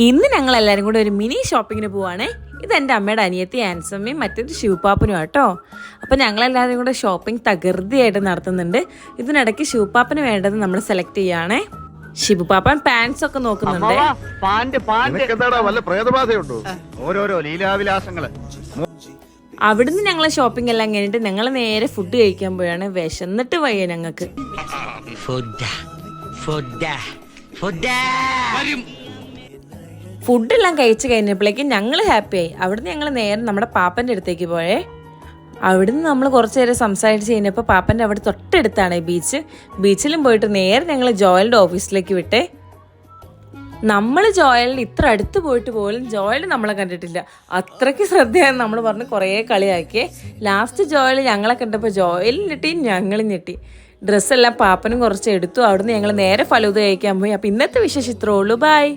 ഇന്ന് ഞങ്ങൾ എല്ലാവരും കൂടെ ഒരു മിനി ഷോപ്പിങ്ങിന് പോവാണേ. ഇതെൻ്റെ അമ്മയുടെ അനിയത്തി ആൻസമ്മയും മറ്റൊരു ശിവപാപ്പനും ആട്ടോ. അപ്പോൾ ഞങ്ങളെല്ലാവരും കൂടെ ഷോപ്പിംഗ് തകൃതിയായിട്ട് നടത്തുന്നുണ്ട്. ഇതിനിടയ്ക്ക് ശിവപാപ്പന് വേണ്ടത് നമ്മൾ സെലക്ട് ചെയ്യുകയാണേ. ശിവപാപ്പൻ പാൻസ് ഒക്കെ നോക്കുന്നുണ്ട്. ഓരോരോ ലീലാവിലാസങ്ങള്. അവിടുന്ന് ഞങ്ങളെ ഷോപ്പിംഗ് എല്ലാം കഴിഞ്ഞിട്ട് ഞങ്ങൾ നേരെ ഫുഡ് കഴിക്കാൻ പോയാണ്. വിശന്നിട്ട് വയ്യ ഞങ്ങൾക്ക്. ഫുഡെല്ലാം കഴിച്ച് കഴിഞ്ഞപ്പോഴേക്കും ഞങ്ങൾ ഹാപ്പിയായി. അവിടുന്ന് ഞങ്ങൾ നേരെ നമ്മുടെ പാപ്പൻ്റെ അടുത്തേക്ക് പോയേ. അവിടുന്ന് നമ്മൾ കുറച്ച് നേരം സംസാരിച്ച് കഴിഞ്ഞപ്പോൾ പാപ്പൻ്റെ അവിടെ തൊട്ടടുത്താണ് ബീച്ച്. ബീച്ചിലും പോയിട്ട് നേരെ ഞങ്ങൾ ജോയലിൻ്റെ ഓഫീസിലേക്ക് വിട്ടേ. നമ്മൾ ജോയലിന് ഇത്ര അടുത്ത് പോയിട്ട് പോലും ജോയൽ നമ്മളെ കണ്ടിട്ടില്ല. അത്രയ്ക്ക് ശ്രദ്ധയാണ് നമ്മൾ പറഞ്ഞ് കുറേ കളിയാക്കിയേ. ലാസ്റ്റ് ജോയൽ ഞങ്ങളെ കണ്ടപ്പോൾ ജോയലും ഞെട്ടി ഞങ്ങളും ഞെട്ടി. ഡ്രസ്സെല്ലാം പാപ്പനും കുറച്ച് എടുത്തു. അവിടുന്ന് ഞങ്ങൾ നേരെ ഫലൂദ കഴിക്കാൻ പോയി. അപ്പോൾ ഇന്നത്തെ വിശേഷം ഇത്രേ ഉള്ളൂ. ബൈ.